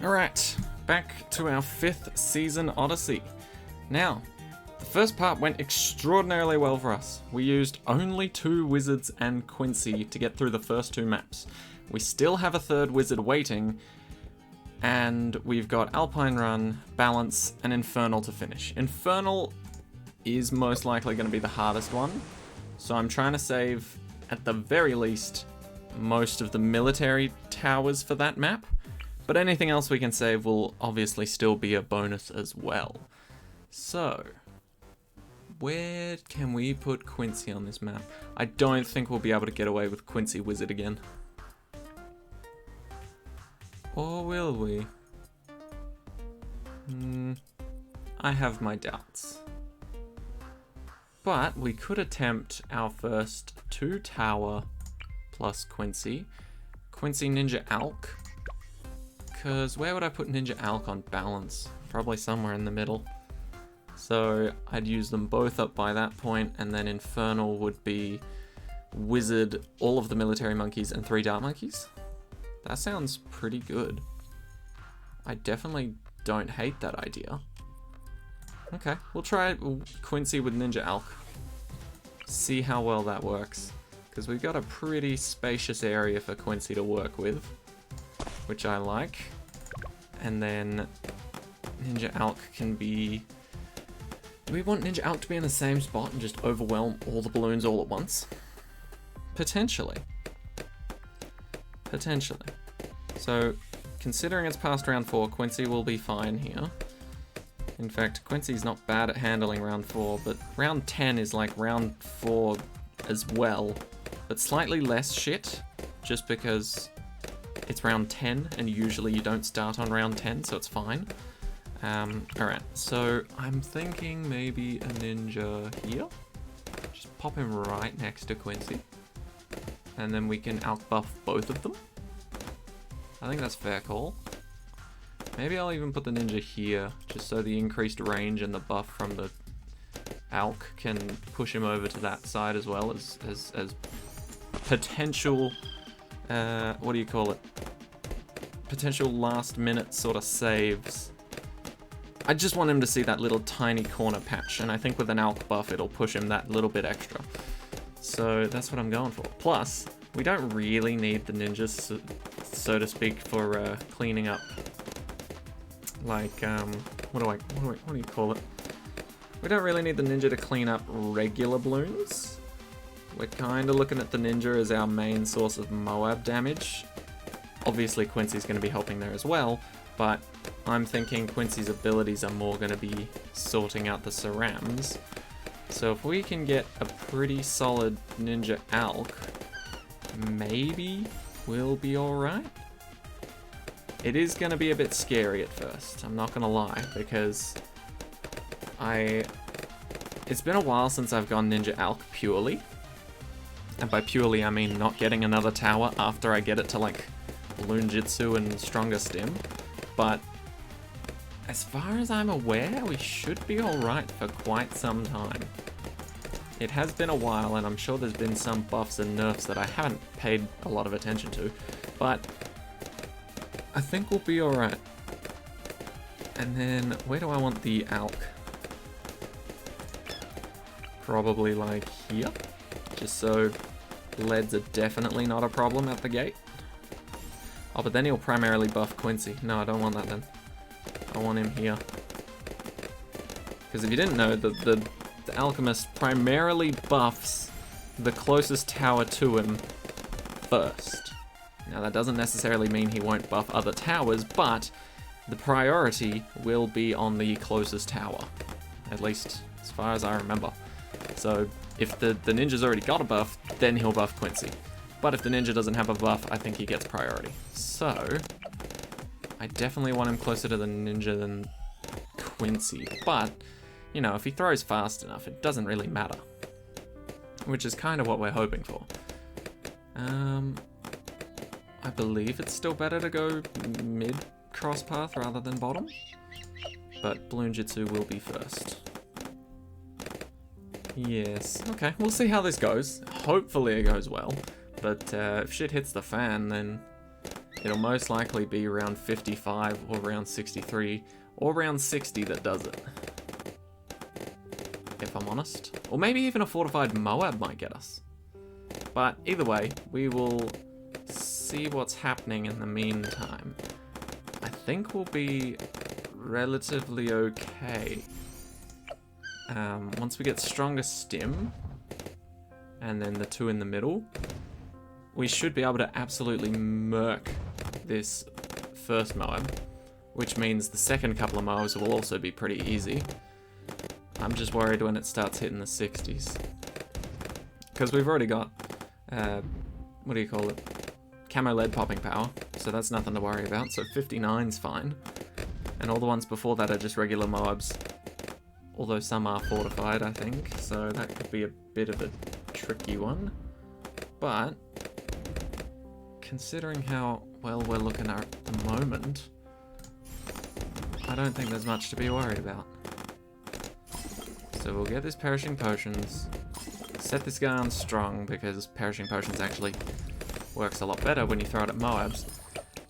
Alright, back to our 5th season Odyssey. Now, the first part went extraordinarily well for us. We used only 2 wizards and Quincy to get through the first 2 maps. We still have a 3rd wizard waiting, and we've got Alpine Run, Balance, and Infernal to finish. Infernal is most likely going to be the hardest one, so I'm trying to save, at the very least, most of the military towers for that map. But anything else we can save will obviously still be a bonus as well. So, where can we put Quincy on this map? I don't think we'll be able to get away with Quincy Wizard again. Or will we? I have my doubts. But we could attempt our first 2 tower plus Quincy. Quincy Ninja Alch. Because where would I put Ninja Alch on balance? Probably somewhere in the middle. So I'd use them both up by that point, and then Infernal would be Wizard, all of the military monkeys, and 3 Dark Monkeys. That sounds pretty good. I definitely don't hate that idea. Okay, we'll try Quincy with Ninja Alch. See how well that works. Because we've got a pretty spacious area for Quincy to work with, which I like. And then Ninja Alch can be... Do we want Ninja Alch to be in the same spot and just overwhelm all the balloons all at once? Potentially. Potentially. So, considering it's past round 4, Quincy will be fine here. In fact, Quincy's not bad at handling round 4, but round 10 is like round 4 as well, but slightly less shit, just because it's round 10, and usually you don't start on round 10, so it's fine. Alright, so I'm thinking maybe a ninja here. Just pop him right next to Quincy. And then we can outbuff both of them. I think that's fair call. Maybe I'll even put the ninja here, just so the increased range and the buff from the Alch can push him over to that side as well as potential, what do you call it? Potential last minute sort of saves. I just want him to see that little tiny corner patch, and I think with an Alch buff it'll push him that little bit extra. So that's what I'm going for. Plus, we don't really need the ninjas, so to speak, for cleaning up. Like, what do you call it? We don't really need the ninja to clean up regular balloons. We're kind of looking at the ninja as our main source of Moab damage. Obviously Quincy's going to be helping there as well, but I'm thinking Quincy's abilities are more going to be sorting out the Cerams. So if we can get a pretty solid Ninja Alch, maybe we'll be alright. It is going to be a bit scary at first, I'm not going to lie, because it's been a while since I've gone Ninja Alch purely. And by purely I mean not getting another tower after I get it to like Balloon Jitsu and Stronger Stim. But as far as I'm aware, we should be alright for quite some time. It has been a while, and I'm sure there's been some buffs and nerfs that I haven't paid a lot of attention to, but I think we'll be alright. And then, where do I want the Alch? Probably like here, just so leads are definitely not a problem at the gate. Oh, but then he'll primarily buff Quincy. No, I don't want that then. I want him here. Because if you didn't know, the Alchemist primarily buffs the closest tower to him first. Now that doesn't necessarily mean he won't buff other towers, but the priority will be on the closest tower. At least as far as I remember. So if the ninja's already got a buff, then he'll buff Quincy. But if the ninja doesn't have a buff, I think he gets priority. So I definitely want him closer to the ninja than Quincy. But, you know, if he throws fast enough, it doesn't really matter. Which is kind of what we're hoping for. I believe it's still better to go mid cross path rather than bottom. But Balloon Jitsu will be first. Yes, okay, we'll see how this goes. Hopefully it goes well. But if shit hits the fan, then it'll most likely be round 55 or round 63 or round 60 that does it. If I'm honest. Or maybe even a fortified Moab might get us. But either way, we will see what's happening in the meantime. I think we'll be relatively okay. Once we get stronger stim, and then the two in the middle, we should be able to absolutely murk this first Moab, which means the second couple of Moabs will also be pretty easy. I'm just worried when it starts hitting the 60s. Because we've already got, what do you call it? Camo lead popping power, so that's nothing to worry about, so 59's fine. And all the ones before that are just regular Moabs. Although some are fortified, I think, so that could be a bit of a tricky one. But, considering how well we're looking at the moment, I don't think there's much to be worried about. So we'll get this Perishing Potions, set this guy on strong, because Perishing Potions actually works a lot better when you throw it at Moabs.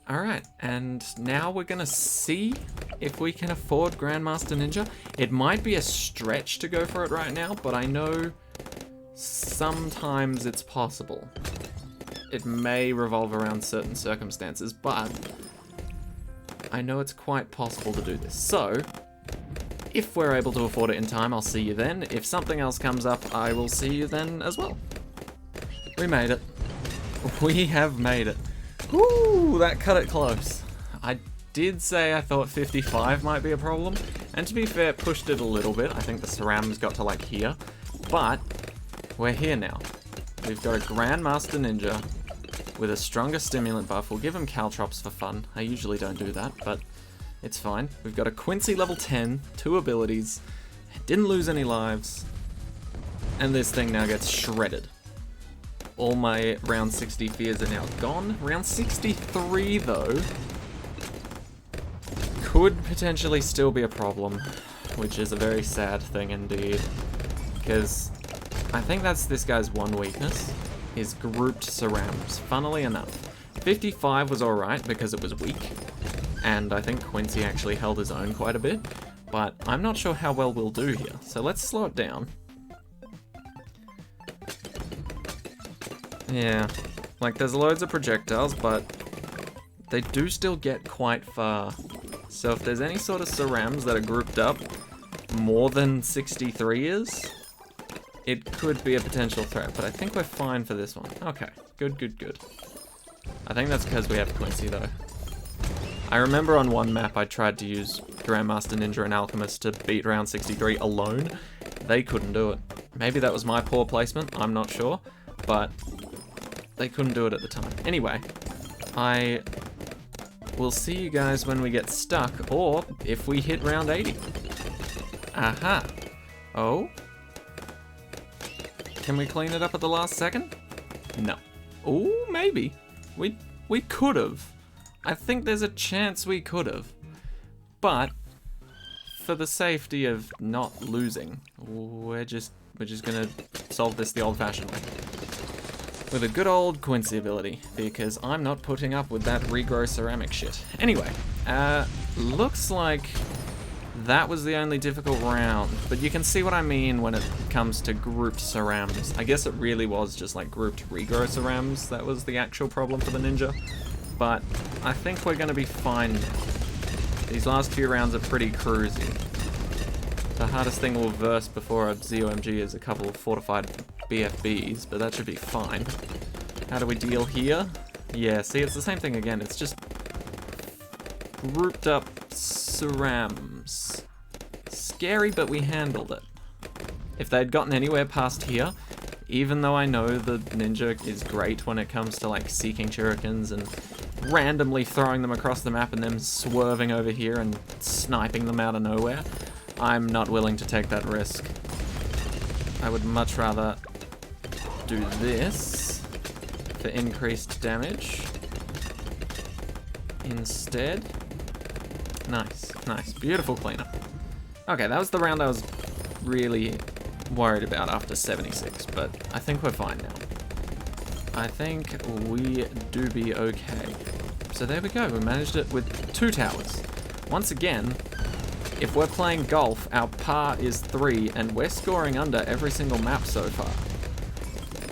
Alright, and now we're gonna see if we can afford Grandmaster Ninja. It might be a stretch to go for it right now, but I know sometimes it's possible. It may revolve around certain circumstances, but I know it's quite possible to do this. So, if we're able to afford it in time, I'll see you then. If something else comes up, I will see you then as well. We made it. We have made it. Ooh, that cut it close. I did say I thought 55 might be a problem, and to be fair, pushed it a little bit. I think the Cerams got to like here, but we're here now. We've got a Grandmaster Ninja with a stronger stimulant buff. We'll give him Caltrops for fun. I usually don't do that, but it's fine. We've got a Quincy level 10, 2 abilities, didn't lose any lives, and this thing now gets shredded. All my round 60 fears are now gone. Round 63, though, could potentially still be a problem, which is a very sad thing indeed, because I think that's this guy's one weakness, is grouped Cerams. Funnily enough, 55 was alright because it was weak, and I think Quincy actually held his own quite a bit, but I'm not sure how well we'll do here, so let's slow it down. Yeah, like there's loads of projectiles, but they do still get quite far. So if there's any sort of Cerams that are grouped up more than 63 is, it could be a potential threat, but I think we're fine for this one. Okay, good, good, good. I think that's because we have Quincy though. I remember on one map I tried to use Grandmaster Ninja and Alchemist to beat round 63 alone. They couldn't do it. Maybe that was my poor placement, I'm not sure, but they couldn't do it at the time. Anyway, I will see you guys when we get stuck, or if we hit round 80. Aha. Oh? Can we clean it up at the last second? No. Oh, maybe. We could have. I think there's a chance we could have. But for the safety of not losing, we're just gonna solve this the old-fashioned way. With a good old Quincy ability, because I'm not putting up with that regrow ceramic shit. Anyway, looks like that was the only difficult round, but you can see what I mean when it comes to grouped Cerams. I guess it really was just like grouped regrow Cerams that was the actual problem for the ninja, but I think we're going to be fine now. These last few rounds are pretty cruisy. The hardest thing we'll verse before a ZOMG is a couple of fortified BFBs, but that should be fine. How do we deal here? Yeah, see, it's the same thing again. It's just grouped up Cerams. Scary, but we handled it. If they'd gotten anywhere past here, even though I know the ninja is great when it comes to like seeking shurikens and randomly throwing them across the map and then swerving over here and sniping them out of nowhere, I'm not willing to take that risk. I would much rather do this for increased damage instead. Nice, nice, beautiful cleanup. Okay, that was the round I was really worried about after 76, but I think we're fine now. I think we do be okay. So there we go, we managed it with 2 towers. Once again, if we're playing golf, our par is 3, and we're scoring under every single map so far.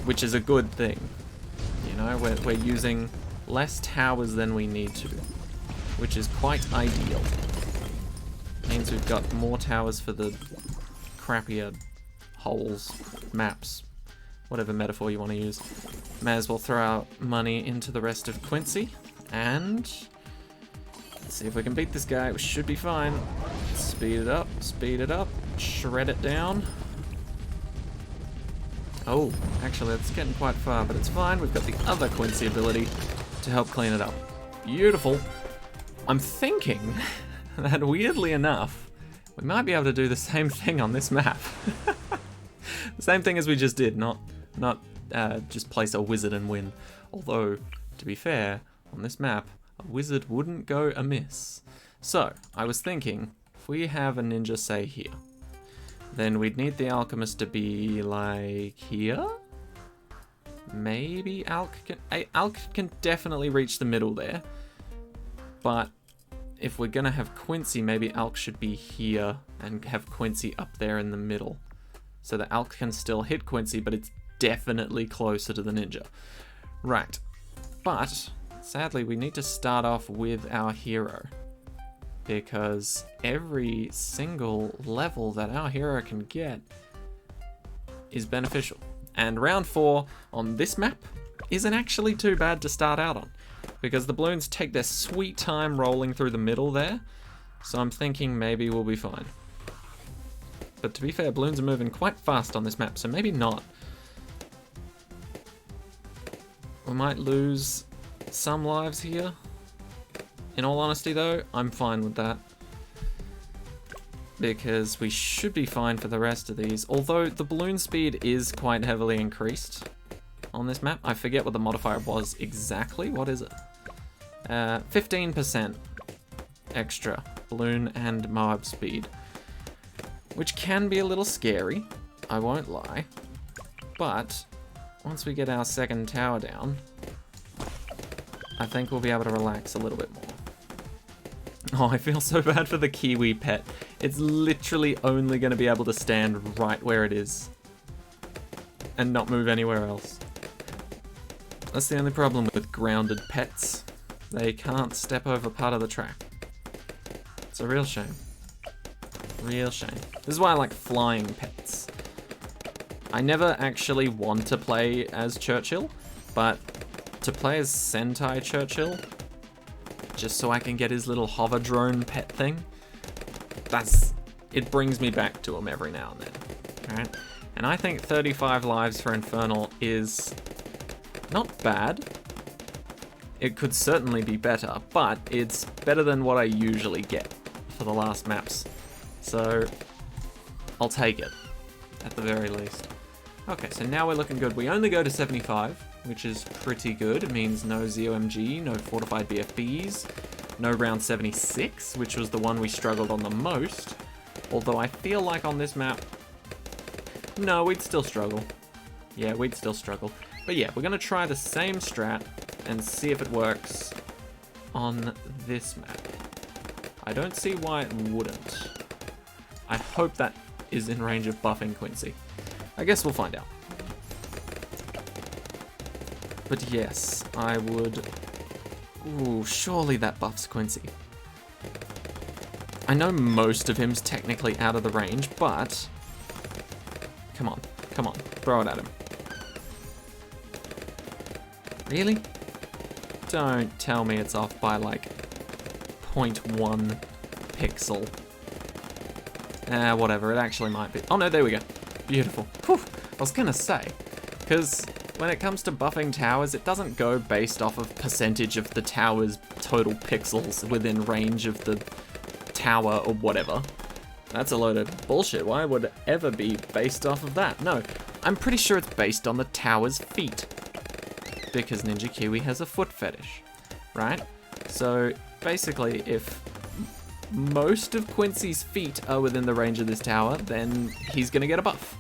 Which is a good thing. You know, we're using less towers than we need to, which is quite ideal. Means we've got more towers for the crappier holes, maps, whatever metaphor you want to use. May as well throw our money into the rest of Quincy, and let's see if we can beat this guy. We should be fine. Speed it up, shred it down. Oh, actually that's getting quite far, but it's fine. We've got the other Quincy ability to help clean it up. Beautiful. I'm thinking that weirdly enough, we might be able to do the same thing on this map. The same thing as we just did, not just place a wizard and win. Although, to be fair, on this map, a wizard wouldn't go amiss. So, I was thinking, if we have a ninja, say, here, then we'd need the alchemist to be, like, here? Maybe Alch can definitely reach the middle there. But if we're gonna have Quincy, maybe Alch should be here and have Quincy up there in the middle. So that Alch can still hit Quincy, but it's definitely closer to the ninja. Right. But, sadly, we need to start off with our hero. Because every single level that our hero can get is beneficial. And round 4 on this map isn't actually too bad to start out on, because the balloons take their sweet time rolling through the middle there, so I'm thinking maybe we'll be fine. But to be fair, balloons are moving quite fast on this map, so maybe not. We might lose some lives here. In all honesty though, I'm fine with that, because we should be fine for the rest of these, although the balloon speed is quite heavily increased on this map. I forget what the modifier was exactly. What is it? 15% extra balloon and mob speed, which can be a little scary, I won't lie, but once we get our second tower down, I think we'll be able to relax a little bit more. Oh, I feel so bad for the Kiwi pet. It's literally only going to be able to stand right where it is and not move anywhere else. That's the only problem with grounded pets. They can't step over part of the track. It's a real shame. Real shame. This is why I like flying pets. I never actually want to play as Churchill, but to play as Sentai Churchill, just so I can get his little hover drone pet thing, it brings me back to him every now and then. Alright? And I think 35 lives for Infernal is not bad. It could certainly be better, but it's better than what I usually get for the last maps. So I'll take it, at the very least. Okay, so now we're looking good. We only go to 75, which is pretty good. It means no ZOMG, no fortified BFBs, no round 76, which was the one we struggled on the most. Although I feel like on this map, no, we'd still struggle. Yeah, we'd still struggle. But yeah, we're gonna try the same strat and see if it works on this map. I don't see why it wouldn't. I hope that is in range of buffing Quincy. I guess we'll find out. But yes, I would... Ooh, surely that buffs Quincy. I know most of him's technically out of the range, but... Come on, throw it at him. Really? Don't tell me it's off by like 0.1 pixel. Whatever, it actually might be. Oh no, there we go. Beautiful. Whew, I was gonna say, because when it comes to buffing towers, it doesn't go based off of percentage of the tower's total pixels within range of the tower or whatever. That's a load of bullshit. Why would it ever be based off of that? No, I'm pretty sure it's based on the tower's feet, because Ninja Kiwi has a foot fetish, right? So basically, if most of Quincy's feet are within the range of this tower, then he's gonna get a buff.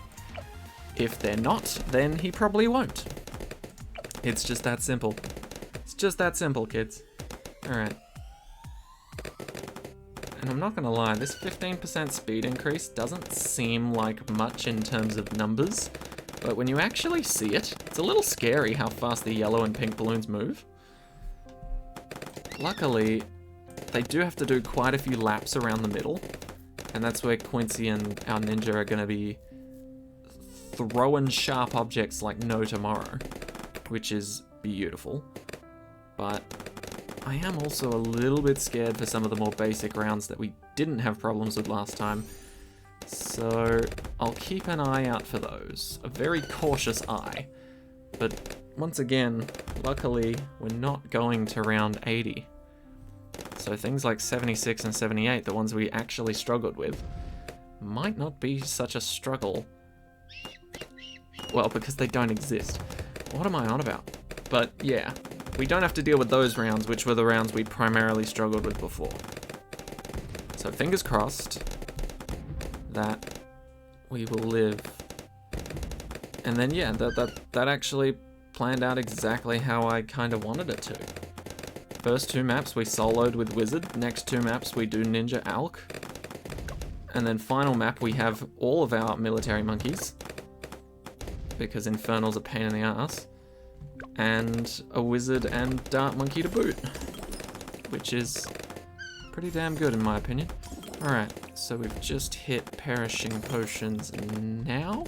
If they're not, then he probably won't. It's just that simple. It's just that simple, kids. Alright. And I'm not gonna lie, this 15% speed increase doesn't seem like much in terms of numbers, but when you actually see it, it's a little scary how fast the yellow and pink balloons move. Luckily, they do have to do quite a few laps around the middle, and that's where Quincy and our ninja are gonna be throwing sharp objects like no tomorrow, which is beautiful. But I am also a little bit scared for some of the more basic rounds that we didn't have problems with last time. So I'll keep an eye out for those. A very cautious eye. But once again, luckily, we're not going to round 80. So things like 76 and 78, the ones we actually struggled with, might not be such a struggle. Well, because they don't exist. What am I on about? But yeah, we don't have to deal with those rounds, which were the rounds we primarily struggled with before. So fingers crossed that we will live. And then yeah, that actually planned out exactly how I kind of wanted it to. First two maps we soloed with Wizard, next two maps we do Ninja Alch. And then final map we have all of our military monkeys, because Infernal's a pain in the ass, and a Wizard and Dart Monkey to boot, which is pretty damn good in my opinion. Alright, so we've just hit Perishing Potions now?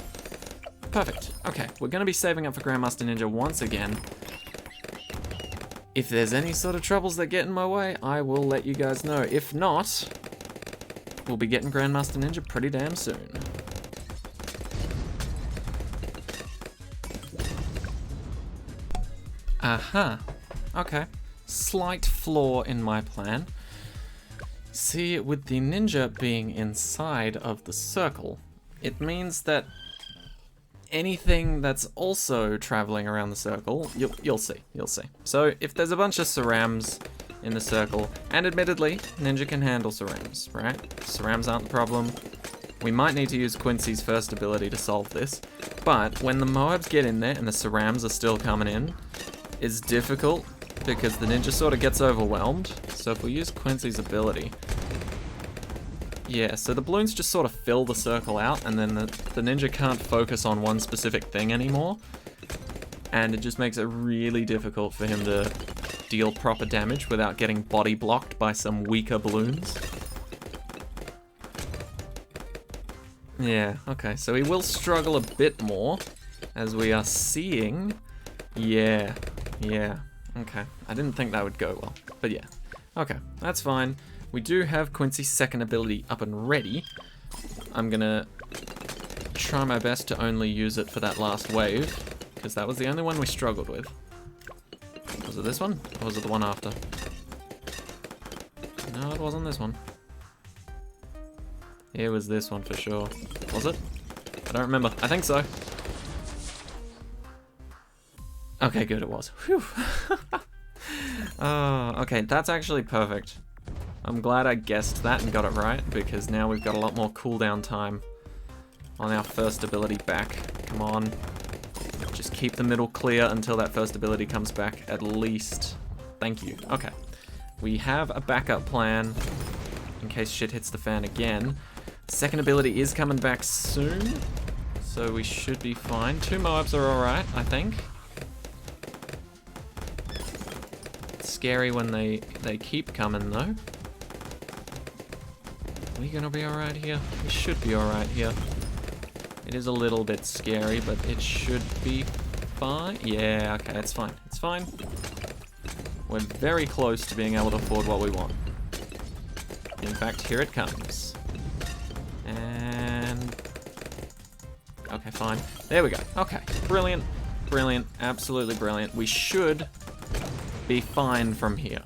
Perfect. Okay, we're going to be saving up for Grandmaster Ninja once again. If there's any sort of troubles that get in my way, I will let you guys know. If not, we'll be getting Grandmaster Ninja pretty damn soon. Aha. Okay. Slight flaw in my plan. See, with the ninja being inside of the circle, it means that anything that's also traveling around the circle, you'll see. So if there's a bunch of cerams in the circle, and admittedly, ninja can handle cerams, right? Cerams aren't the problem. We might need to use Quincy's first ability to solve this, but when the Moabs get in there and the cerams are still coming in, it's difficult because the ninja sort of gets overwhelmed. So if we use Quincy's ability, yeah, so the balloons just sort of fill the circle out, and then the ninja can't focus on one specific thing anymore, and it just makes it really difficult for him to deal proper damage without getting body blocked by some weaker balloons. Yeah, okay, so he will struggle a bit more, as we are seeing. Yeah, okay. I didn't think that would go well, but yeah. Okay, that's fine. We do have Quincy's second ability up and ready. I'm gonna try my best to only use it for that last wave, because that was the only one we struggled with. Was it this one? Or was it the one after? No, it wasn't this one. It was this one for sure. Was it? I don't remember. I think so. Okay, good, it was. Whew. Oh, okay, that's actually perfect. I'm glad I guessed that and got it right, because now we've got a lot more cooldown time on our first ability back. Come on. Just keep the middle clear until that first ability comes back, at least. Thank you. Okay. We have a backup plan in case shit hits the fan again. Second ability is coming back soon, so we should be fine. Two Moabs are alright, I think. It's scary when they keep coming, though. Are we gonna be alright here? We should be alright here. It is a little bit scary, but it should be fine. Yeah, okay, it's fine. It's fine. We're very close to being able to afford what we want. In fact, here it comes. And... okay, fine. There we go. Okay, brilliant. Brilliant. Absolutely brilliant. We should be fine from here.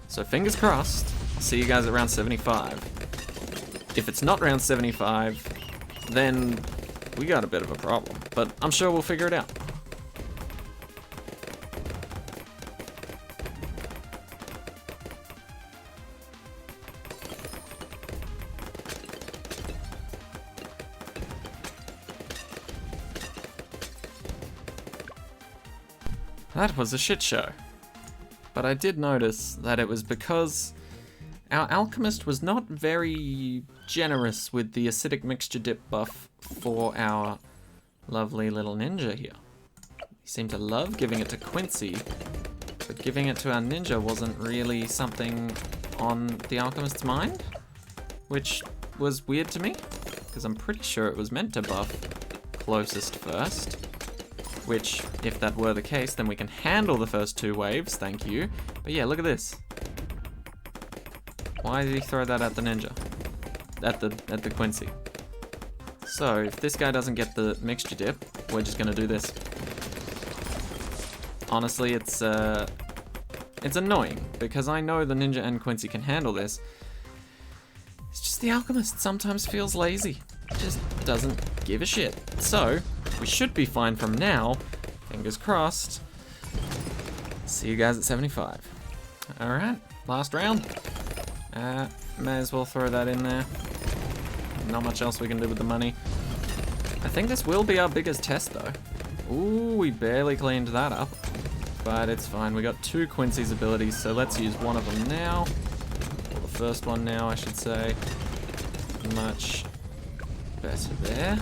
So fingers crossed. I'll see you guys at round 75. If it's not round 75, then we got a bit of a problem. But I'm sure we'll figure it out. That was a shit show. but I did notice that it was because our alchemist was not very generous with the acidic mixture dip buff for our lovely little ninja here. He seemed to love giving it to Quincy, but giving it to our ninja wasn't really something on the alchemist's mind, which was weird to me, because I'm pretty sure it was meant to buff closest first, which, if that were the case, then we can handle the first 2 waves, thank you. But yeah, look at this. Why did he throw that at the ninja? At the Quincy. So, if this guy doesn't get the mixture dip, we're just gonna do this. Honestly, it's annoying, because I know the ninja and Quincy can handle this. It's just the alchemist sometimes feels lazy. Just doesn't give a shit. So, we should be fine from now. Fingers crossed. See you guys at 75. Alright, last round. May as well throw that in there. Not much else we can do with the money. I think this will be our biggest test though. Ooh, we barely cleaned that up. But it's fine, we got 2 Quincy's abilities, so let's use one of them now. Or the first one now, I should say. Much better there.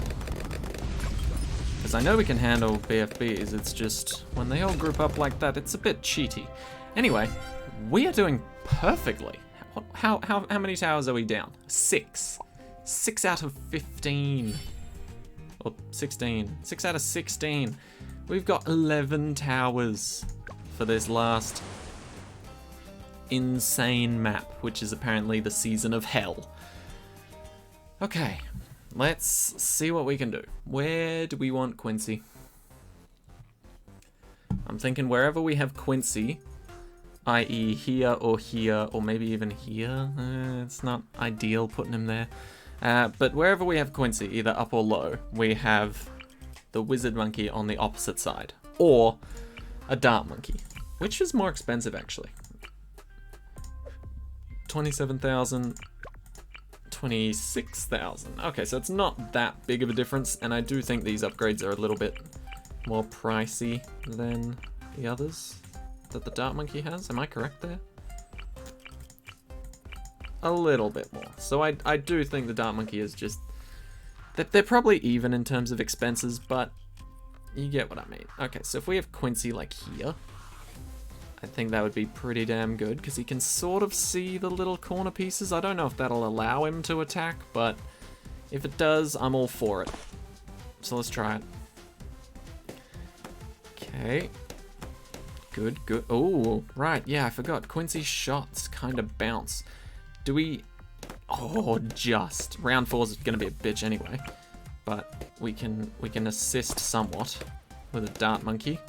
Because I know we can handle BFBs, it's just when they all group up like that, it's a bit cheaty. Anyway, we are doing perfectly. How many towers are we down? 6. 6 out of 15. Or 16. 6 out of 16. We've got 11 towers for this last insane map, which is apparently the season of hell. Okay, let's see what we can do. Where do we want Quincy? I'm thinking wherever we have Quincy, i.e. here, or maybe even here. It's not ideal putting him there. But wherever we have Quincy, either up or low, we have the wizard monkey on the opposite side, or a dart monkey, which is more expensive actually. 27,000, 26,000. Okay, so it's not that big of a difference, and I do think these upgrades are a little bit more pricey than the others that the dart monkey has. Am I correct there? A little bit more. So I do think the dart monkey is just... They're probably even in terms of expenses, but you get what I mean. Okay, so if we have Quincy like here, I think that would be pretty damn good, because he can sort of see the little corner pieces. I don't know if that'll allow him to attack, but if it does, I'm all for it. So let's try it. Okay. Good, good. Oh, right, yeah, I forgot. Quincy's shots kind of bounce. Do we... Oh, just. Round 4 is going to be a bitch anyway. But we can assist somewhat with a dart monkey.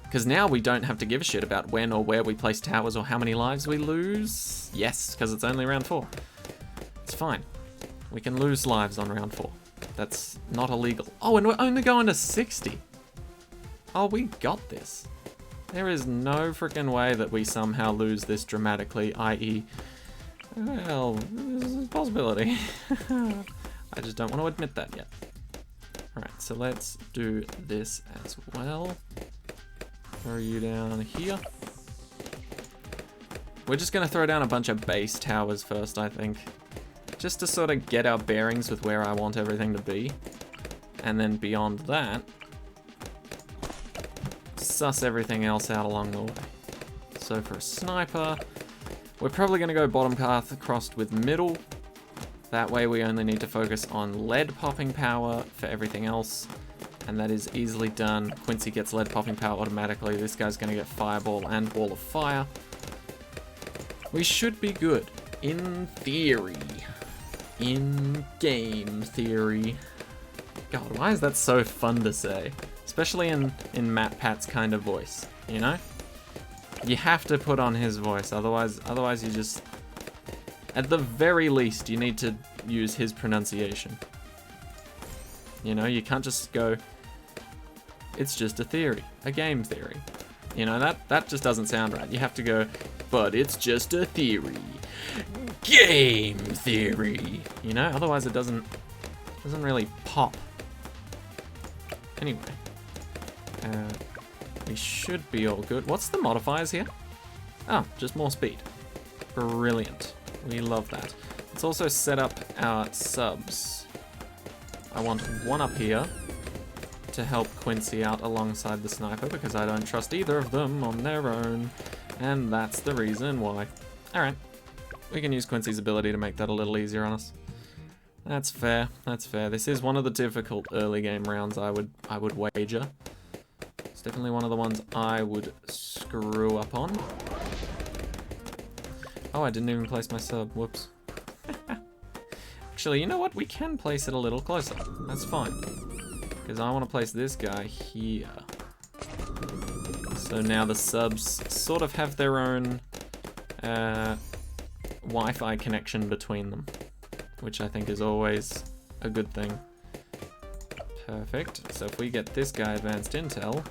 Because now we don't have to give a shit about when or where we place towers or how many lives we lose. Yes, because it's only round 4. It's fine. We can lose lives on round 4. That's not illegal. Oh, and we're only going to 60. Oh, we got this. There is no freaking way that we somehow lose this dramatically, i.e. Well, this is a possibility. I just don't want to admit that yet. Alright, so let's do this as well. Throw you down here. We're just going to throw down a bunch of base towers first, I think. Just to sort of get our bearings with where I want everything to be. And then beyond that, suss everything else out along the way. So for a sniper, we're probably going to go bottom path crossed with middle. That way we only need to focus on lead popping power for everything else. And that is easily done. Quincy gets lead popping power automatically. This guy's going to get fireball and wall of fire. We should be good. In theory. In game theory. God, why is that so fun to say? Especially in Matt Pat's kind of voice, you know? You have to put on his voice, otherwise you just... At the very least, you need to use his pronunciation. You know, you can't just go, it's just a theory, a game theory. You know, that just doesn't sound right. You have to go, but it's just a theory. Game theory. You know, otherwise it doesn't really pop. Anyway. We should be all good. What's the modifiers here? Oh, just more speed. Brilliant. We love that. Let's also set up our subs. I want one up here to help Quincy out alongside the sniper because I don't trust either of them on their own. And that's the reason why. Alright. We can use Quincy's ability to make that a little easier on us. That's fair. That's fair. This is one of the difficult early game rounds I would wager. It's definitely one of the ones I would screw up on. Oh, I didn't even place my sub. Whoops. Actually, you know what? We can place it a little closer. That's fine. Because I want to place this guy here. So now the subs sort of have their own Wi-Fi connection between them, which I think is always a good thing. Perfect. So if we get this guy advanced intel,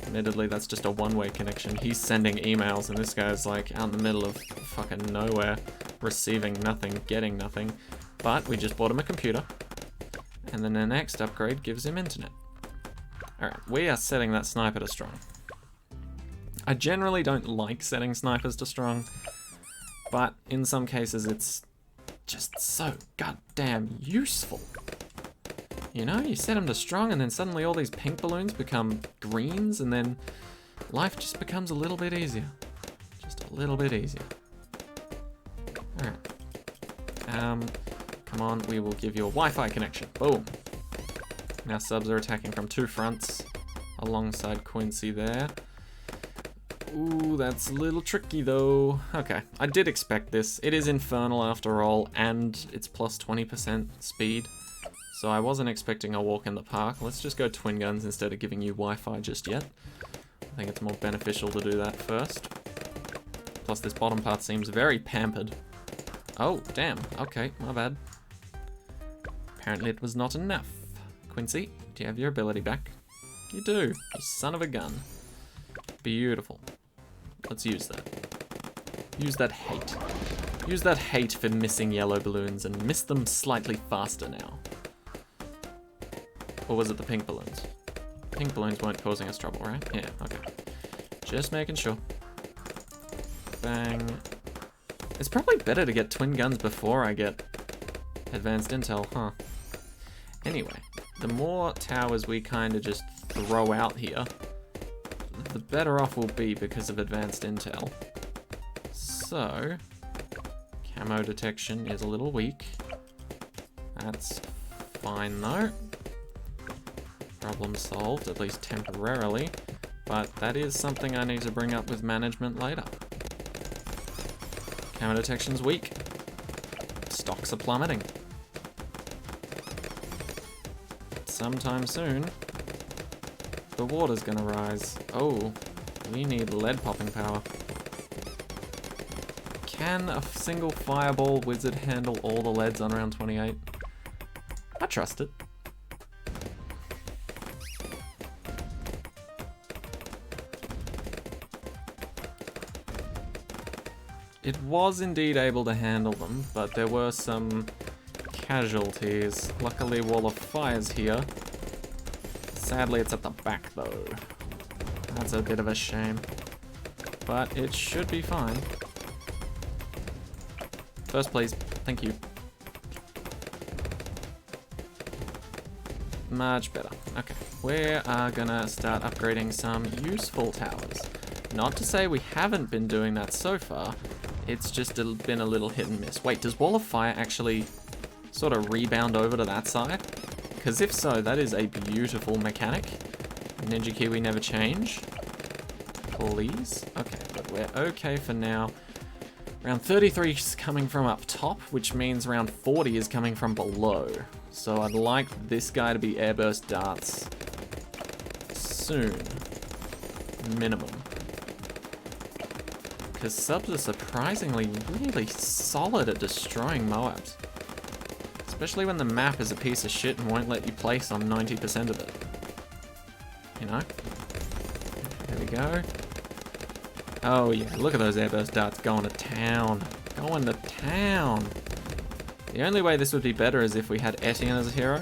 admittedly that's just a one-way connection. He's sending emails and this guy's like out in the middle of fucking nowhere, receiving nothing, getting nothing. But we just bought him a computer, and then the next upgrade gives him internet. Alright, we are setting that sniper to strong. I generally don't like setting snipers to strong, but in some cases it's just so goddamn useful. You know, you set them to strong and then suddenly all these pink balloons become greens and then life just becomes a little bit easier. Just a little bit easier. Alright. Come on, we will give you a Wi-Fi connection. Boom. Now subs are attacking from two fronts alongside Quincy there. Ooh, that's a little tricky though. Okay, I did expect this. It is Infernal after all, and it's plus 20% speed. So I wasn't expecting a walk in the park. Let's just go twin guns instead of giving you Wi-Fi just yet. I think it's more beneficial to do that first. Plus this bottom part seems very pampered. Oh, damn. Okay, my bad. Apparently it was not enough. Quincy, do you have your ability back? You do, you son of a gun. Beautiful. Let's use that. Use that hate. Use that hate for missing yellow balloons and miss them slightly faster now. Or was it the pink balloons? Pink balloons weren't causing us trouble, right? Yeah, okay. Just making sure. Bang. It's probably better to get twin guns before I get advanced intel, huh? Anyway, the more towers we kind of just throw out here, the better off we'll be because of advanced intel. So, camo detection is a little weak. That's fine though. Problem solved, at least temporarily. But that is something I need to bring up with management later. Camo detection's weak. Stocks are plummeting. Sometime soon, the water's gonna rise. Oh, we need lead popping power. Can a single fireball wizard handle all the leads on round 28? I trust it. It was indeed able to handle them, but there were some casualties. Luckily, Wall of Fire's here. Sadly, it's at the back, though. That's a bit of a shame. But it should be fine. First, please. Thank you. Much better. Okay. We are gonna start upgrading some useful towers. Not to say we haven't been doing that so far. It's just been a little hit and miss. Wait, does Wall of Fire actually sort of rebound over to that side? Because if so, that is a beautiful mechanic. Ninja Kiwi never change. Please. Okay, but we're okay for now. Round 33 is coming from up top, which means round 40 is coming from below. So I'd like this guy to be airburst darts soon. Minimum. Because subs are surprisingly really solid at destroying Moabs. Especially when the map is a piece of shit and won't let you place on 90% of it. You know? There we go. Oh yeah, look at those airburst darts going to town. Going to town. The only way this would be better is if we had Etienne as a hero.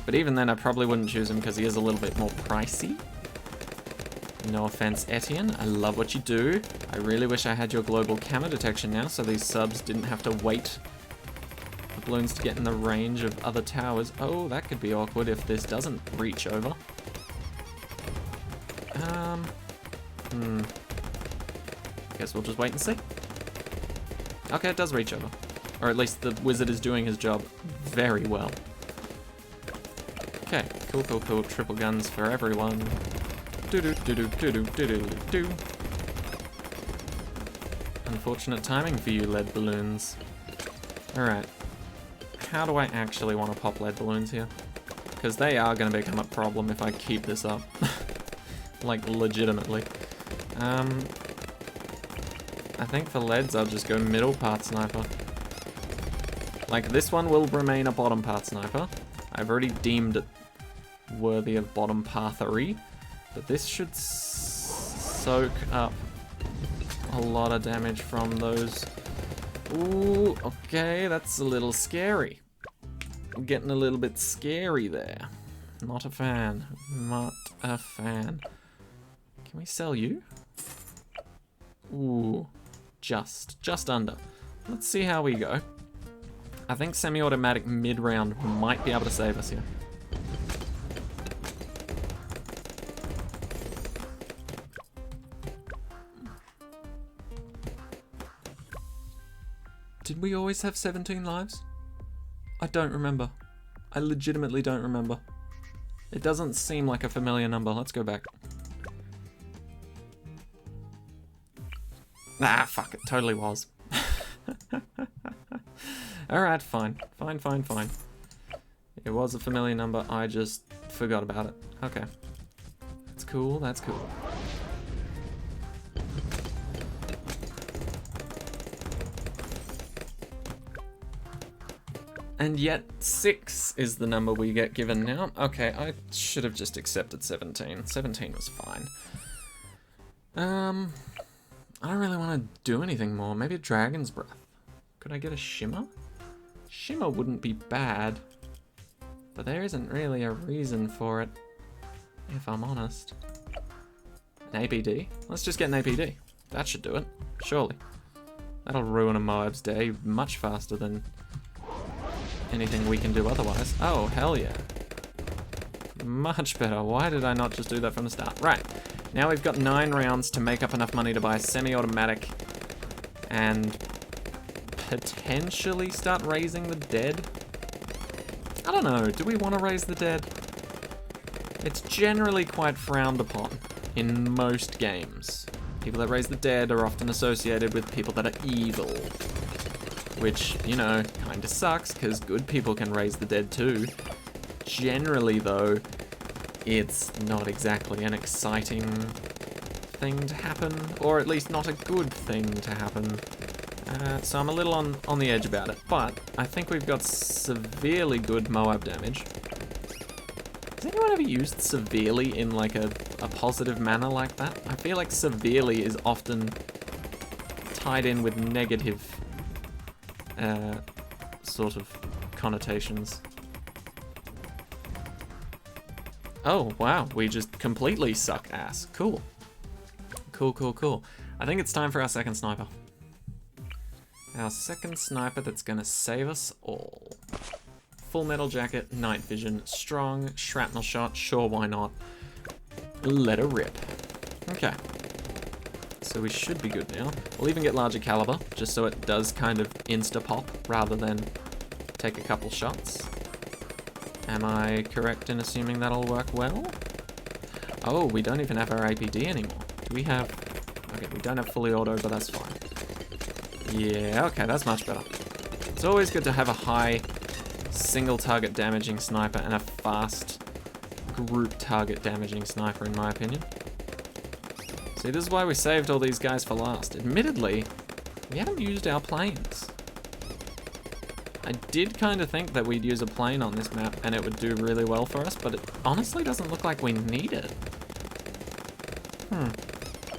But even then I probably wouldn't choose him because he is a little bit more pricey. No offense, Etienne. I love what you do. I really wish I had your global camera detection now, so these subs didn't have to wait for balloons to get in the range of other towers. Oh, that could be awkward if this doesn't reach over. Guess we'll just wait and see. Okay, it does reach over. Or at least the wizard is doing his job very well. Okay, cool, cool, cool. Triple guns for everyone. Do-do-do-do-do-do-do-do-do. Unfortunate timing for you, lead balloons. Alright. How do I actually want to pop lead balloons here? Because they are going to become a problem if I keep this up. Like, legitimately. I think for leads, I'll just go middle part sniper. Like, this one will remain a bottom part sniper. I've already deemed it worthy of bottom pathery. But this should soak up a lot of damage from those. Ooh, okay, that's a little scary. I'm getting a little bit scary there. Not a fan. Not a fan. Can we sell you? Ooh, just under. Let's see how we go. I think semi-automatic mid-round might be able to save us here. Did we always have 17 lives? I don't remember. I legitimately don't remember. It doesn't seem like a familiar number. Let's go back. Ah, fuck, it totally was. Alright, fine. Fine. It was a familiar number, I just forgot about it. Okay. That's cool, that's cool. And yet 6 is the number we get given now. Okay, I should have just accepted 17. 17 was fine. I don't really want to do anything more. Maybe a Dragon's Breath. Could I get a Shimmer? Shimmer wouldn't be bad. But there isn't really a reason for it, if I'm honest. An APD? Let's just get an APD. That should do it, surely. That'll ruin a Moab's day much faster than anything we can do otherwise. Oh, hell yeah. Much better. Why did I not just do that from the start? Right. Now we've got 9 rounds to make up enough money to buy a semi-automatic and potentially start raising the dead. I don't know, do we want to raise the dead? It's generally quite frowned upon in most games. People that raise the dead are often associated with people that are evil. Which, you know, kinda sucks, because good people can raise the dead too. Generally though, it's not exactly an exciting thing to happen, or at least not a good thing to happen. So I'm a little on the edge about it, but I think we've got severely good Moab damage. Has anyone ever used severely in like a positive manner like that? I feel like severely is often tied in with negative sort of connotations. Oh, wow, we just completely suck ass. Cool. Cool. I think it's time for our second sniper. Our second sniper that's gonna save us all. Full metal jacket, night vision, strong, shrapnel shot, sure, why not? Let her rip. Okay. So we should be good now. We'll even get larger caliber, just so it does kind of insta-pop, rather than take a couple shots. Am I correct in assuming that'll work well? Oh, we don't even have our APD anymore. Do we have... Okay, we don't have fully auto, but that's fine. Yeah, okay, that's much better. It's always good to have a high single target damaging sniper and a fast group target damaging sniper, in my opinion. See, this is why we saved all these guys for last. Admittedly, we haven't used our planes. I did kind of think that we'd use a plane on this map and it would do really well for us, but it honestly doesn't look like we need it.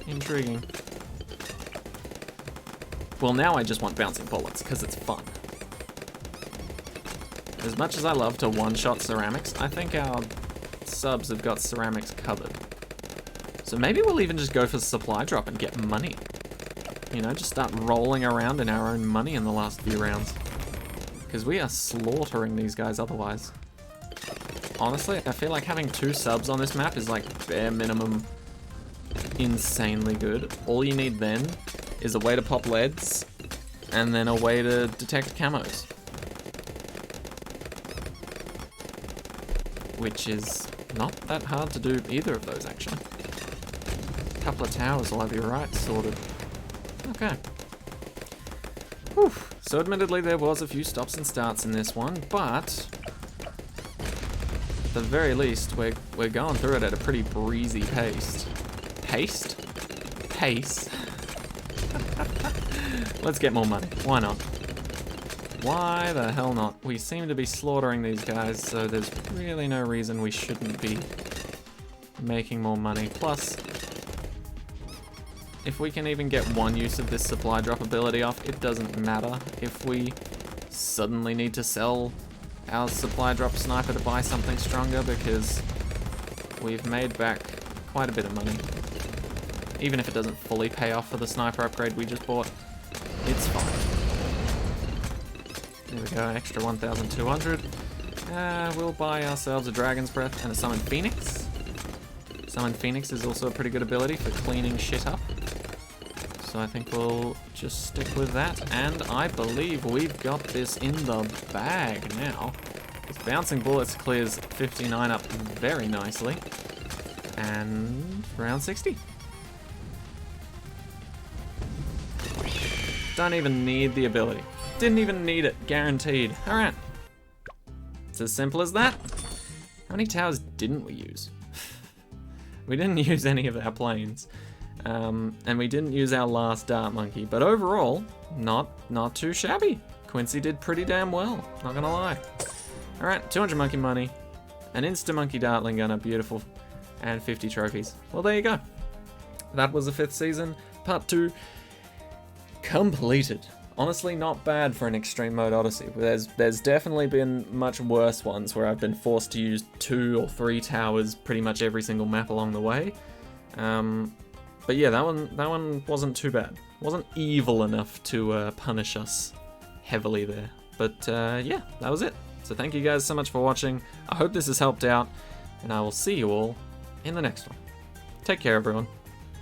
Intriguing. Well, now I just want bouncing bullets, because it's fun. As much as I love to one-shot ceramics, I think our subs have got ceramics covered. So maybe we'll even just go for supply drop and get money. You know, just start rolling around in our own money in the last few rounds. Because we are slaughtering these guys otherwise. Honestly, I feel like having 2 subs on this map is like bare minimum insanely good. All you need then is a way to pop leads and then a way to detect camos. Which is not that hard to do either of those, actually. A couple of towers will have you right sorted. Okay. Whew. So admittedly there was a few stops and starts in this one, but at the very least we're going through it at a pretty breezy pace. Pace? Let's get more money. Why not? Why the hell not? We seem to be slaughtering these guys, so there's really no reason we shouldn't be making more money. Plus, if we can even get one use of this supply drop ability off, it doesn't matter if we suddenly need to sell our supply drop sniper to buy something stronger, because we've made back quite a bit of money. Even if it doesn't fully pay off for the sniper upgrade we just bought, it's fine. There we go, extra 1,200. We'll buy ourselves a Dragon's Breath and a Summon Phoenix. Summon Phoenix is also a pretty good ability for cleaning shit up. So I think we'll just stick with that. And I believe we've got this in the bag now. This Bouncing Bullets clears 59 up very nicely. And round 60. Don't even need the ability. Didn't even need it, guaranteed. Alright. It's as simple as that. How many towers didn't we use? We didn't use any of our planes. And we didn't use our last Dart Monkey. But overall, not too shabby. Quincy did pretty damn well, not gonna lie. Alright, 200 monkey money, an Insta Monkey Dartling Gunner, beautiful, and 50 trophies. Well, there you go. That was the 5th season, part 2, completed. Honestly, not bad for an extreme mode Odyssey. There's definitely been much worse ones where I've been forced to use 2 or 3 towers pretty much every single map along the way. But yeah, that one wasn't too bad. Wasn't evil enough to punish us heavily there. But yeah, that was it. So thank you guys so much for watching. I hope this has helped out, and I will see you all in the next one. Take care, everyone.